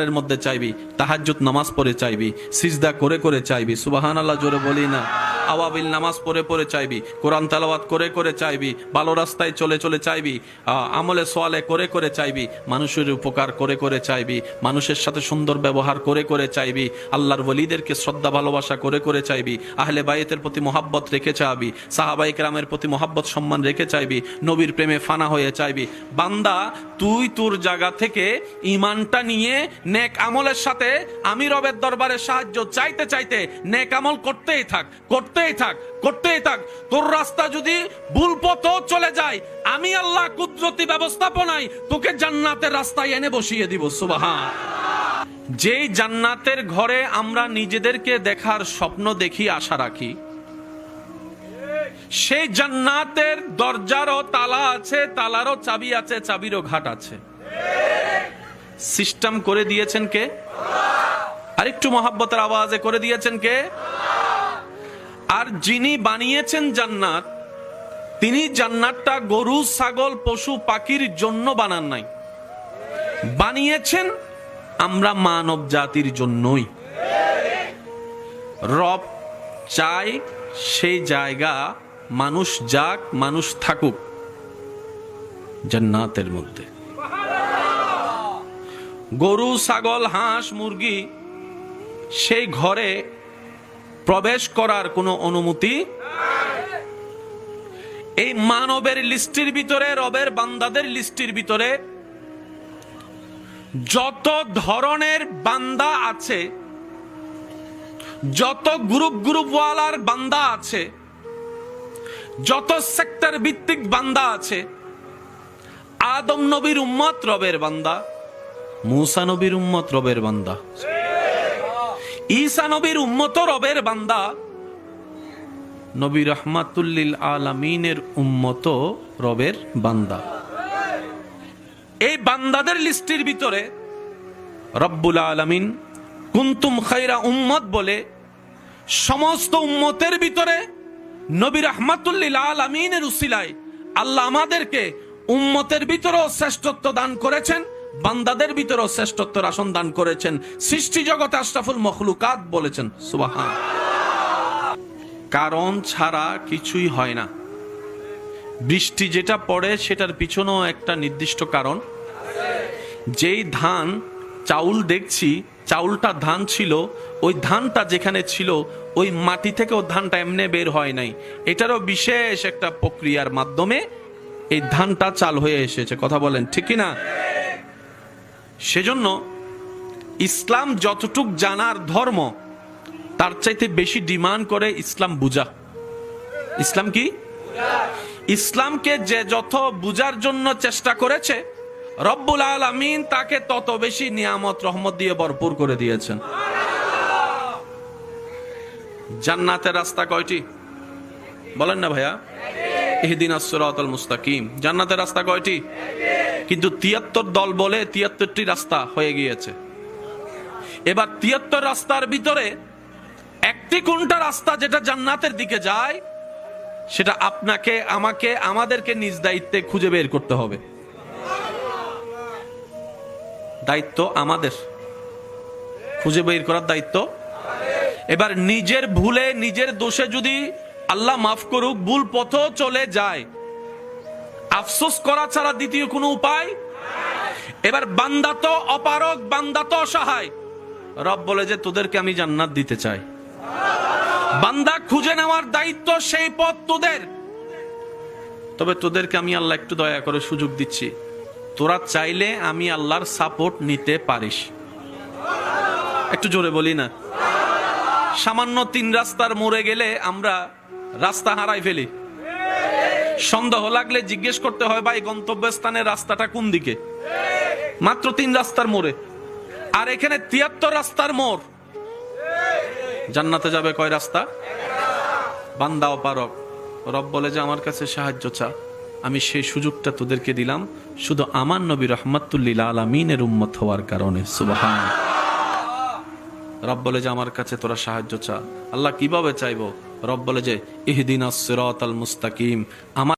এর মধ্যে চাইবি, তাহাজ্জুদ নামাজ পড়ে চাইবি, সিজদা করে করে চাইবি, সুবহানাল্লাহ জোরে বলি না, আওয়াবিল নামাজ পড়ে পড়ে চাইবি, কোরআন তেলাওয়াত করে করে চাইবি, ভালো রাস্তায় চলে চলে চাইবি, আমলে সোয়ালে করে করে চাইবি, মানুষের উপকার করে করে চাইবি, মানুষের সাথে সুন্দর ব্যবহার করে করে চাইবি, আল্লাহর ওলিদেরকে শ্রদ্ধা ভালোবাসা করে করে চাইবি, আহলে বাইতের প্রতি মহাব্বত রেখে চাইবি, সাহাবায়ে কেরামের প্রতি মহাব্বত সম্মান রেখে চাইবি, নবীর প্রেমে ফানা হয়ে চাইবি। বান্দা, তুই তোর জায়গা থেকে ঈমানটা নিয়ে নেক আমলের সাথে আমি রবের দরবারে সাহায্য চাইতে চাইতে নেক আমল করতেই থাক, করতেই থাক, করতেই থাক। তোর রাস্তা যদি ভুল পথও চলে যায়, আমি আল্লাহ কুদরতি ব্যবস্থাপনায় তোকে জান্নাতের রাস্তায় এনে বসিয়ে দিব। সুবহান। যেই জান্নাতের ঘরে আমরা নিজেদেরকে দেখার স্বপ্ন দেখি, আশা রাখি, সেই জান্নাতের দরজারও তালা আছে, তালারও চাবি আছে, চাবিরও ঘাট আছে। সিস্টেম করে দিয়েছেন কে? আরেকটু মহাব্বতের আওয়াজে করে দিয়েছেন কে? আর যিনি বানিয়েছেন জান্নাত, তিনি জান্নাতটা গরু ছাগল পশু পাখির জন্য বানান নাই, বানিয়েছেন আমরা মানব জাতির জন্যই। রব চাই সেই জায়গা মানুষ যাক, মানুষ থাকুক জান্নাতের মধ্যে। গরু ছাগল হাঁস মুরগি সেই ঘরে প্রবেশ করার কোনো অনুমতি। এই মানবের লিস্টের ভিতরে, রবের বান্দাদের লিস্টের ভিতরে যত ধরনের বান্দা আছে, যত গ্রুপ গ্রুপওয়ালার বান্দা আছে, যত সেক্টর ভিত্তিক বান্দা আছে, আদম নবীর উম্মত রবের বান্দা, মুসা নবীর উম্মত রবের বান্দা, ঈসা নবীর উম্মত রবের বান্দা, নবী রাহমাতুল লিল আলামিনের উম্মত রবের বান্দা। এই বান্দাদের লিস্টের ভিতরে রব্বুল আলামিন কুনতুম খায়রা উম্মত বলে সমস্ত উম্মতের ভিতরে নবী রাহমাতুল লিল আলামিনের উসিলায় আল্লাহ আমাদেরকে উম্মতের ভিতরেও শ্রেষ্ঠত্ব দান করেছেন, বান্দাদের ভিতরেও শ্রেষ্ঠত্বের আসন দান করেছেন। সৃষ্টি জগতে আশরাফুল মখলুকাত বলেছেন। সুবহান। কারণ ছাড়া কিছুই হয় না। বৃষ্টি যেটা পড়ে সেটার পিছনেও একটা নির্দিষ্ট কারণ। যেই ধান চাউল দেখছি, চাউলটা ধান ছিল, ওই ধানটা যেখানে ছিল ওই মাটি থেকে ও ধানটা এমনি বের হয় নাই, এটারও বিশেষ একটা প্রক্রিয়ার মাধ্যমে এই ধানটা চাল হয়ে এসেছে। কথা বলেন ঠিক কি না? সেজন্য ইসলাম যতটুক জানার ধর্ম, তার চাইতে বেশি ডিমান্ড করে ইসলাম বুঝা। ইসলাম কি? ইসলামকে যে যত বুঝার জন্য চেষ্টা করেছে, রব্বুল আলামিন তাকে তত বেশি নিয়ামত রহমত দিয়ে ভরপুর করে দিয়েছেন। জান্নাতের রাস্তা কয়টি বলেন না ভাইয়া? ইহদিনাস সিরাতাল মুস্তাকিম। জান্নাতের রাস্তা কয়টি? কিন্তু ৭৩ দল বলে ৭৩টি রাস্তা হয়ে গিয়েছে। এবার ৭৩ রাস্তার ভিতরে একটি কোনটা রাস্তা যেটা জান্নাতের দিকে যায়, সেটা আপনাকে, আমাকে, আমাদেরকে নিজ দায়িত্বে খুঁজে বের করতে হবে। দায়িত্ব আমাদের, খুঁজে বের করার দায়িত্ব। এবার নিজের ভুলে, নিজের দোষে যদি আল্লাহ মাফ করুক ভুল পথও চলে যায়, আফসোস করা ছাড়া দ্বিতীয় কোনো উপায়। এবার বান্দা তো অপারগ, বান্দা তো অসহায়। রব বলে যে তোদেরকে আমি জান্নাত দিতে চাই। বান্দা খুঁজে নেওয়ার দায়িত্ব, সেই পথ তোদের। তবে তোদেরকে আমি আল্লাহ একটু দয়া করে সুযোগ দিচ্ছি, তোরা চাইলে আমি আল্লাহর সাপোর্ট নিতে পারিস। একটু জোরে বলি না? সামান্য ৩ রাস্তার মোড়ে গেলে আমরা রাস্তা হারাই ফেলি। সন্দেহ লাগলে জিজ্ঞেস করতে হয়, ভাই গন্তব্যস্থানের রাস্তাটা কোন দিকে? মাত্র ৩ রাস্তার মোড়ে। আর এখানে ৭৩ রাস্তার মোড়। জান্নাতে যাবে কয় রাস্তা? বান্দা অপারগ। রব বলে যে আমার কাছে সাহায্য চা, আমি সেই সুযোগটা তোদেরকে দিলাম শুধু আমার নবী রাহমাতুল লিল আলামিনের উম্মত হওয়ার কারণে। সুবহান। রব বলে যে আমার কাছে তোরা সাহায্য চা। আল্লাহ কিভাবে চাইবো? রব বলে যে ইহদিনাস সিরাতাল মুস্তাকিম। আমার